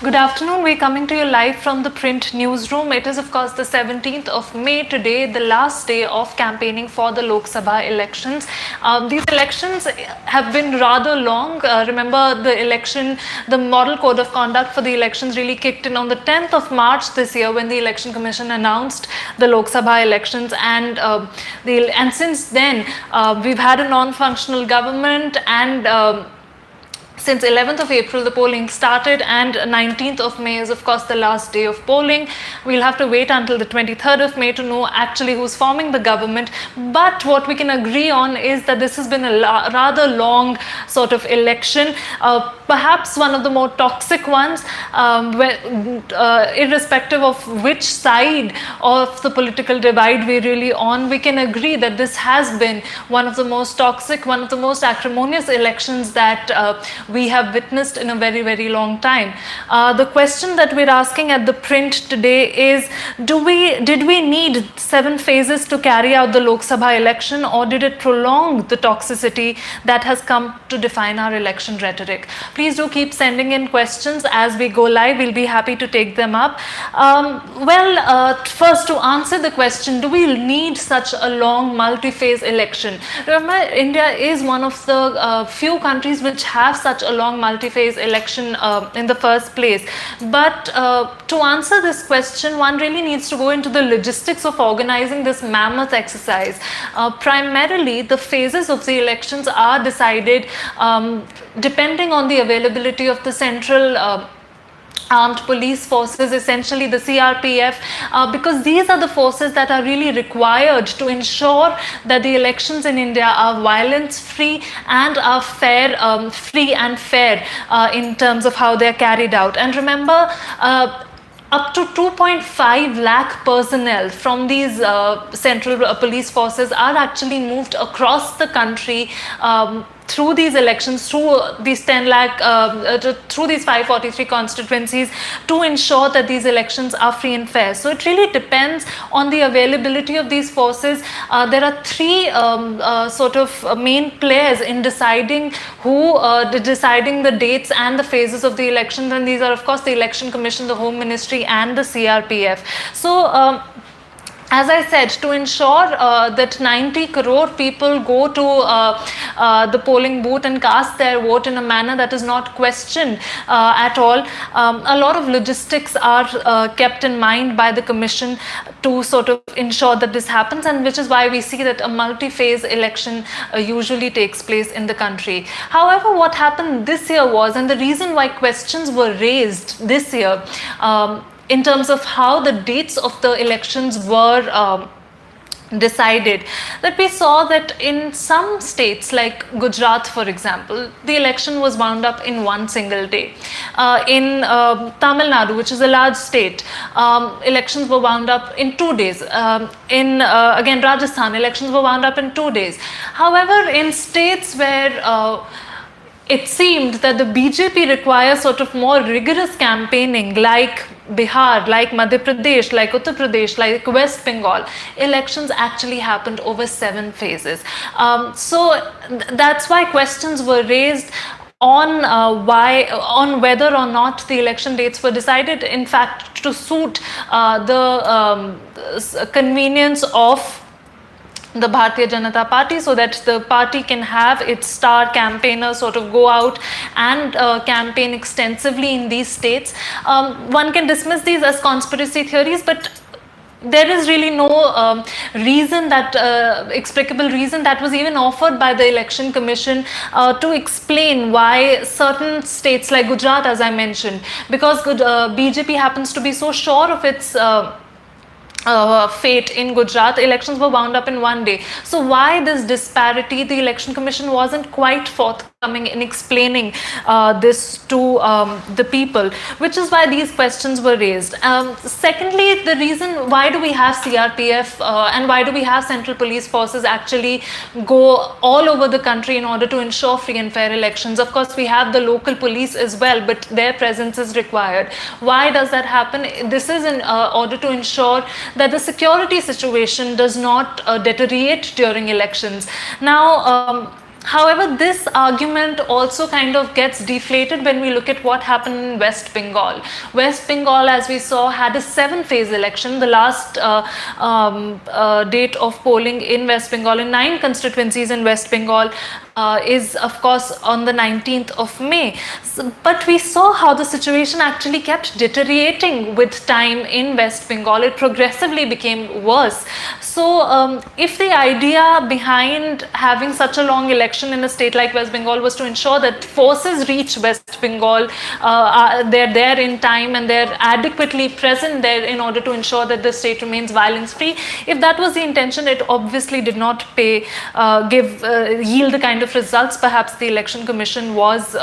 Good afternoon. We're coming to you live from the print newsroom. It is, of course, the 17th of May today, the last day of campaigning for the Lok Sabha elections. These elections have been rather long. Remember, the model code of conduct for the elections really kicked in on the 10th of March this year when the Election Commission announced the Lok Sabha elections, and since then we've had a non-functional government, and since 11th of April, the polling started, and 19th of May is, of course, the last day of polling. We'll have to wait until the 23rd of May to know actually who's forming the government. But what we can agree on is that this has been a rather long sort of election, perhaps one of the more toxic ones, irrespective of which side of the political divide we're really on. We can agree that this has been one of the most toxic, one of the most acrimonious elections that we have witnessed in a very, very long time. The question that we're asking at the print today is, did we need 7 phases to carry out the Lok Sabha election, or did it prolong the toxicity that has come to define our election rhetoric? Please do keep sending in questions as we go live. We'll be happy to take them up. First, to answer the question, do we need such a long multi-phase election? Remember, India is one of the few countries which have such a long multi-phase election in the first place. But to answer this question, one really needs to go into the logistics of organizing this mammoth exercise. Primarily, the phases of the elections are decided depending on the availability of the central armed police forces, essentially the CRPF, because these are the forces that are really required to ensure that the elections in India are violence-free and are free and fair in terms of how they're carried out. And remember, up to 2.5 lakh personnel from these central police forces are actually moved across the country through these elections, through these 10 lakh, through these 543 constituencies, to ensure that these elections are free and fair. So it really depends on the availability of these forces. There are 3 sort of main players in deciding deciding the dates and the phases of the elections, and these are, of course, the Election Commission, the Home Ministry, and the CRPF. So as I said, to ensure that 90 crore people go to the polling booth and cast their vote in a manner that is not questioned at all, a lot of logistics are kept in mind by the Commission to sort of ensure that this happens, and which is why we see that a multi-phase election usually takes place in the country. However, what happened this year was, and the reason why questions were raised this year in terms of how the dates of the elections were decided, that we saw that in some states like Gujarat, for example, the election was wound up in one single day. In Tamil Nadu, which is a large state, elections were wound up in 2 days. In again Rajasthan, elections were wound up in 2 days. However, in states where it seemed that the BJP requires sort of more rigorous campaigning, like Bihar, like Madhya Pradesh, like Uttar Pradesh, like West Bengal, elections actually happened over 7 phases. So that's why questions were raised on whether or not the election dates were decided, in fact, to suit the convenience of the Bharatiya Janata Party, so that the party can have its star campaigners sort of go out and campaign extensively in these states. One can dismiss these as conspiracy theories, but there is really no reason that explicable reason that was even offered by the Election Commission to explain why certain states like Gujarat, as I mentioned, because BJP happens to be so sure of its fate in Gujarat, elections were wound up in 1 day. So why this disparity? The Election Commission wasn't quite forthcoming in explaining this to the people, which is why these questions were raised. Secondly, the reason why do we have CRPF and why do we have central police forces actually go all over the country in order to ensure free and fair elections? Of course, we have the local police as well, but their presence is required. Why does that happen? This is in order to ensure that the security situation does not deteriorate during elections. Now, However, this argument also kind of gets deflated when we look at what happened in West Bengal. West Bengal, as we saw, had a 7-phase election. The last date of polling in West Bengal, in 9 constituencies in West Bengal, is of course on the 19th of May. But we saw how the situation actually kept deteriorating with time in West Bengal. It progressively became worse. So if the idea behind having such a long election in a state like West Bengal was to ensure that forces reach West Bengal, they're there in time and they're adequately present there in order to ensure that the state remains violence free, if that was the intention, it obviously did not yield the kind of results perhaps the Election Commission was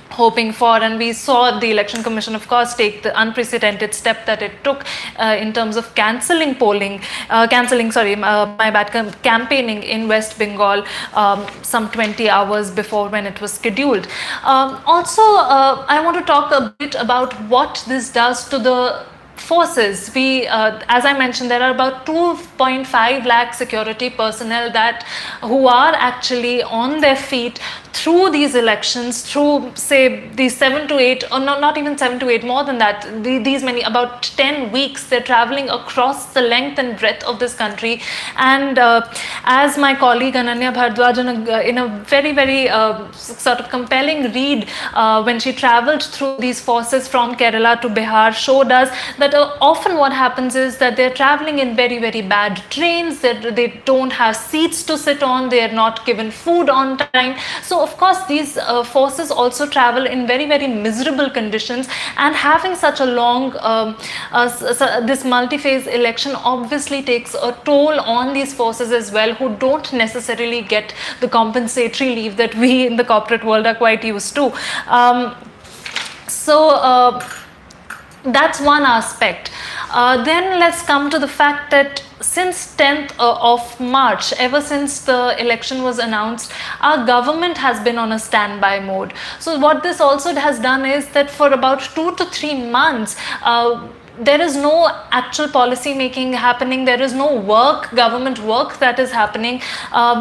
hoping for. And we saw the Election Commission, of course, take the unprecedented step that it took in terms of campaigning in West Bengal some 20 hours before when it was scheduled. Also, I want to talk a bit about what this does to the forces. As I mentioned, there are about 2.5 lakh security personnel who are actually on their feet through these elections, through say these 7 to 8, or not even 7 to 8, more than that, these many, about 10 weeks, they're traveling across the length and breadth of this country. And as my colleague Ananya Bhardwaj in a very, very sort of compelling read when she traveled through these forces from Kerala to Bihar, showed us that often what happens is that they're traveling in very, very bad trains, that they don't have seats to sit on, they're not given food on time. So of course these forces also travel in very, very miserable conditions, and having such a long this multi-phase election obviously takes a toll on these forces as well, who don't necessarily get the compensatory leave that we in the corporate world are quite used to. That's one aspect. Then let's come to the fact that since 10th of March, ever since the election was announced, our government has been on a standby mode. So what this also has done is that for about 2 to 3 months, there is no actual policy making happening. There is no government work that is happening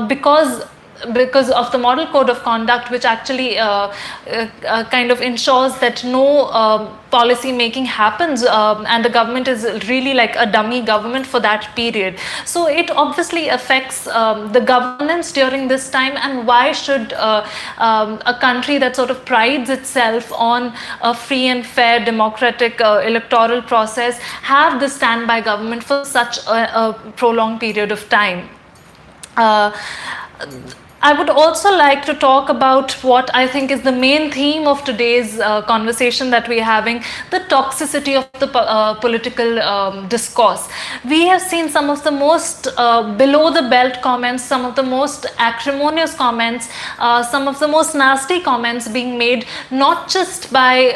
because of the model code of conduct, which actually kind of ensures that no policy making happens, and the government is really like a dummy government for that period. So it obviously affects the governance during this time. And why should a country that sort of prides itself on a free and fair democratic electoral process have the standby government for such a prolonged period of time? I would also like to talk about what I think is the main theme of today's conversation that we're having, the toxicity of the political discourse. We have seen some of the most below the belt comments, some of the most acrimonious comments, some of the most nasty comments being made, not just by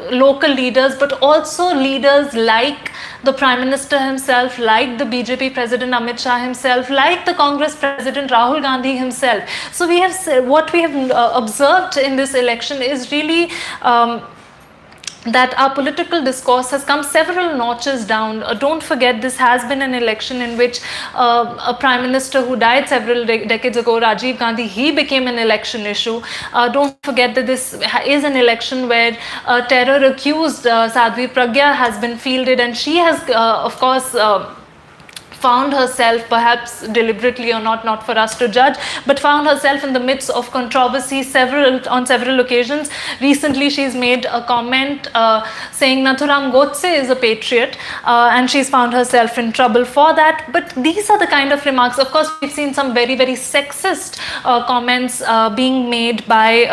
local leaders, but also leaders like the Prime Minister himself, like the BJP President Amit Shah himself, like the Congress President Rahul Gandhi himself. So what we have observed in this election is really that our political discourse has come several notches down. Don't forget, this has been an election in which a Prime Minister who died several decades ago, Rajiv Gandhi, he became an election issue. Don't forget that this is an election where terror accused Sadhvi Pragya has been fielded, and she has of course found herself, perhaps deliberately or not for us to judge, but found herself in the midst of controversy on several occasions. Recently, she's made a comment saying Nathuram Godse is a patriot, and she's found herself in trouble for that. But these are the kind of remarks. Of course, we've seen some very, very sexist comments being made by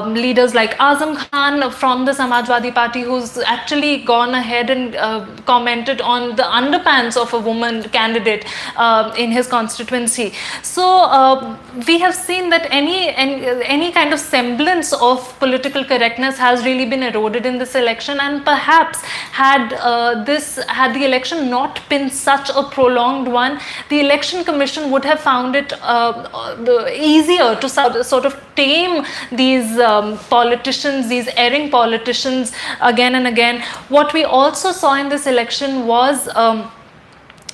leaders like Azam Khan from the Samajwadi Party, who's actually gone ahead and commented on the underpants of a woman candidate in his constituency. So we have seen that any kind of semblance of political correctness has really been eroded in this election, and perhaps had the election not been such a prolonged one, the Election Commission would have found it easier to sort of tame these politicians, these erring politicians again and again. What we also saw in this election was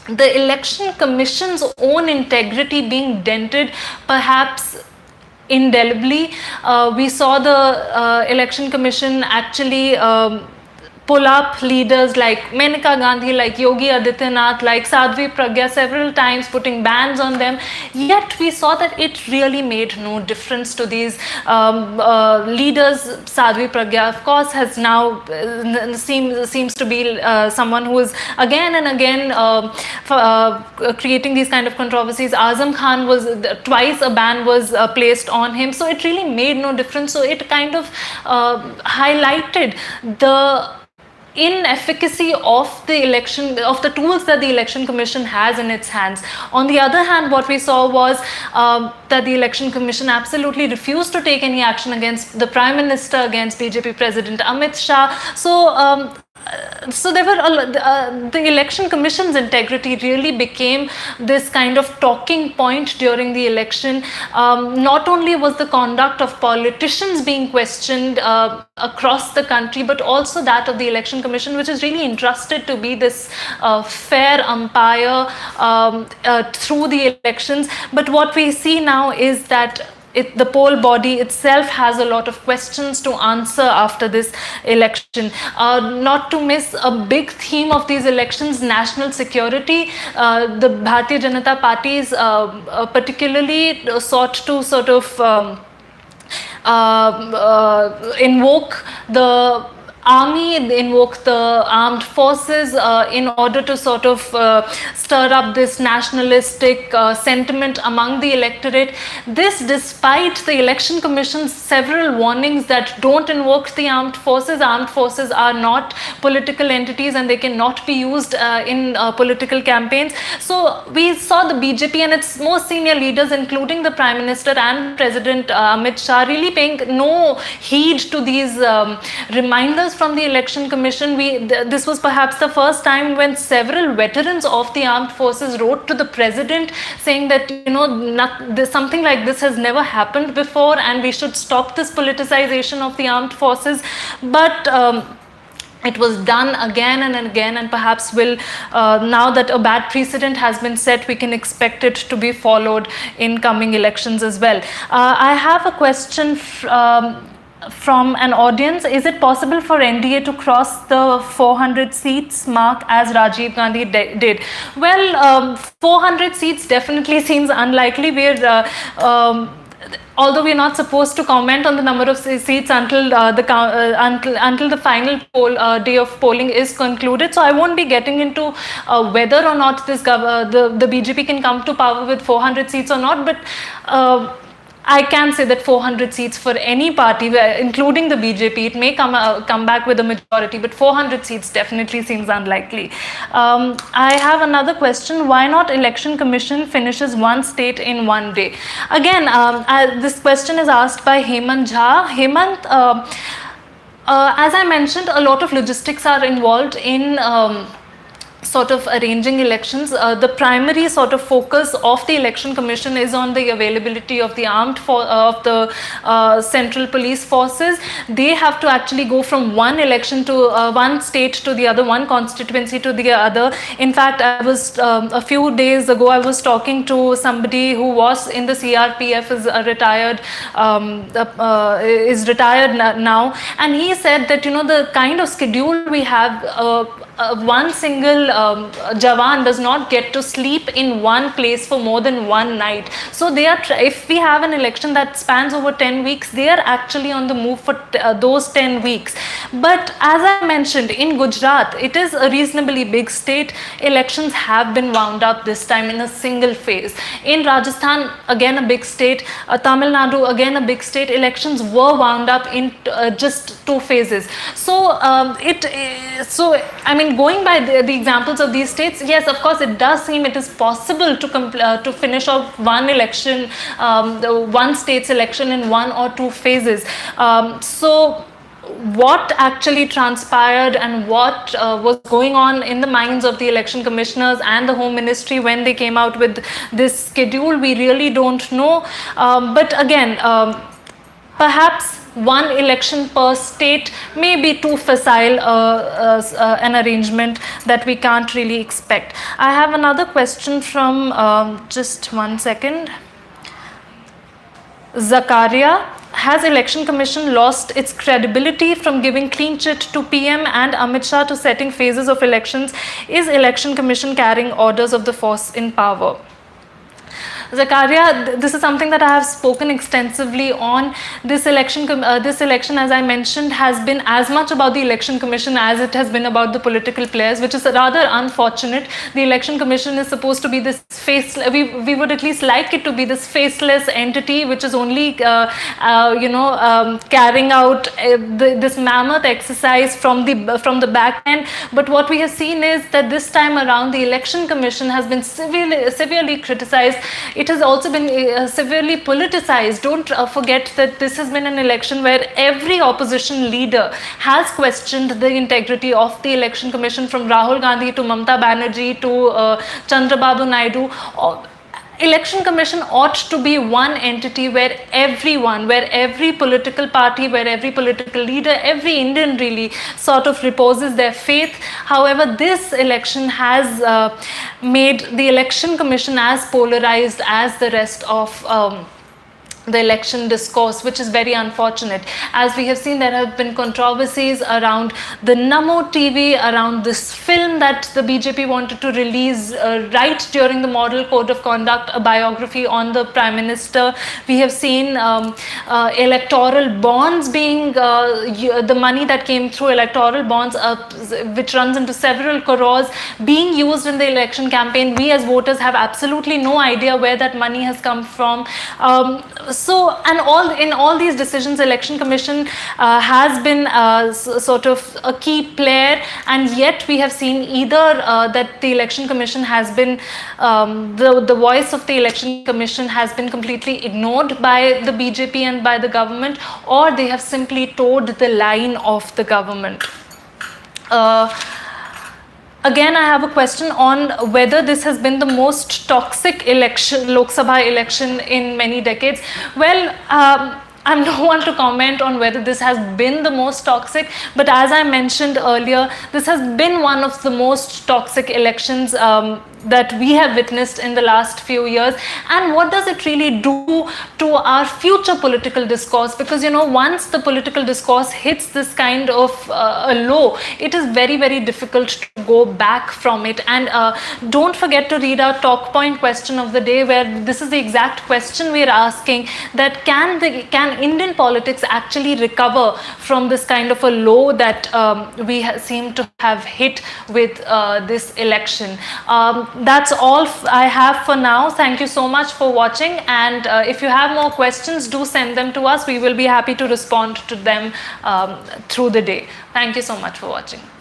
the election commission's own integrity being dented, perhaps indelibly. We saw the election commission actually pull up leaders like Menaka Gandhi, like Yogi Adityanath, like Sadhvi Pragya several times, putting bans on them. Yet we saw that it really made no difference to these leaders. Sadhvi Pragya, of course, has now seems to be someone who is again and again creating these kind of controversies. Azam Khan was twice a ban was placed on him, so it really made no difference. So it kind of highlighted the inefficacy of the election, of the tools that the election commission has in its hands. On the other hand, what we saw was that the election commission absolutely refused to take any action against the prime minister, against BJP president Amit Shah. So there were the election commission's integrity really became this kind of talking point during the election. Not only was the conduct of politicians being questioned across the country, but also that of the election commission, which is really entrusted to be this fair umpire through the elections. But what we see now is that the poll body itself has a lot of questions to answer after this election. Not to miss a big theme of these elections, national security. The Bharatiya Janata parties particularly sought to sort of invoke the army, invoke the armed forces in order to sort of stir up this nationalistic sentiment among the electorate. This despite the election commission's several warnings that don't invoke the armed forces. Armed forces are not political entities and they cannot be used in political campaigns. So we saw the BJP and its most senior leaders, including the Prime Minister and President Amit Shah, really paying no heed to these reminders from the election commission. This was perhaps the first time when several veterans of the armed forces wrote to the president saying that, you know, something like this has never happened before and we should stop this politicization of the armed forces. But it was done again and again, and perhaps will, now that a bad precedent has been set, we can expect it to be followed in coming elections as well. I have a question from an audience. Is it possible for NDA to cross the 400 seats mark as Rajiv Gandhi did? Well, 400 seats definitely seems unlikely. Although we're not supposed to comment on the number of seats until the final day of polling is concluded, so I won't be getting into whether or not the BJP can come to power with 400 seats or not, but I can say that 400 seats for any party, including the BJP, it may come back with a majority, but 400 seats definitely seems unlikely. I have another question. Why not election commission finishes one state in one day? Again, this question is asked by Hemant Jha. Hemant, as I mentioned, a lot of logistics are involved in sort of arranging elections. The primary sort of focus of the election commission is on the availability of the central police forces. They have to actually go from one election to one state to the other, one constituency to the other. In fact, I was a few days ago I was talking to somebody who was in the CRPF, is retired now, and he said that, you know, the kind of schedule we have, one single Jawan does not get to sleep in one place for more than one night. So they are, if we have an election that spans over 10 weeks, they are actually on the move for those 10 weeks. But as I mentioned, in Gujarat, it is a reasonably big state. Elections have been wound up this time in a single phase. In Rajasthan, again a big state. Tamil Nadu, again a big state. Elections were wound up in just 2 phases. So I mean, going by the examples of these states, yes, of course, it does seem it is possible to finish off one election, one state's election in 1 or 2 phases. So what actually transpired and what was going on in the minds of the election commissioners and the Home Ministry when they came out with this schedule, we really don't know. But again, perhaps one election per state may be too facile an arrangement that we can't really expect. I have another question from, just one second. Zakaria, has Election Commission lost its credibility from giving clean chit to PM and Amit Shah to setting phases of elections? Is Election Commission carrying orders of the force in power? Zakaria, this is something that I have spoken extensively on. This election, as I mentioned, has been as much about the Election Commission as it has been about the political players, which is rather unfortunate. The Election Commission is supposed to be this faceless, we would at least like it to be this faceless entity, which is only, carrying out this mammoth exercise from the back end. But what we have seen is that this time around, the Election Commission has been severely criticized. It has also been severely politicized. Don't forget that this has been an election where every opposition leader has questioned the integrity of the Election Commission, from Rahul Gandhi to Mamata Banerjee to Chandrababu Naidu. Election Commission ought to be one entity where everyone, where every political party, where every political leader, every Indian really sort of reposes their faith. However, this election has made the Election Commission as polarized as the rest of the election discourse, which is very unfortunate. As we have seen, there have been controversies around the Namo TV, around this film that the BJP wanted to release right during the Model Code of Conduct, a biography on the Prime Minister. We have seen electoral bonds being, the money that came through electoral bonds, which runs into several crores, being used in the election campaign. We as voters have absolutely no idea where that money has come from. So, and in all these decisions, Election Commission has been sort of a key player, and yet we have seen either that the Election Commission has been, the voice of the Election Commission has been completely ignored by the BJP and by the government, or they have simply toed the line of the government. Again, I have a question on whether this has been the most toxic election, Lok Sabha election in many decades. Well, I'm no one to comment on whether this has been the most toxic, but as I mentioned earlier, this has been one of the most toxic elections that we have witnessed in the last few years. And what does it really do to our future political discourse? Because, you know, once the political discourse hits this kind of a low, it is very, very difficult to go back from it. And don't forget to read our talk point question of the day, where this is the exact question we are asking, that can Indian politics actually recover from this kind of a low that we seem to have hit with this election. That's all I have for now. Thank you so much for watching, and if you have more questions, do send them to us. We will be happy to respond to them through the day. Thank you so much for watching.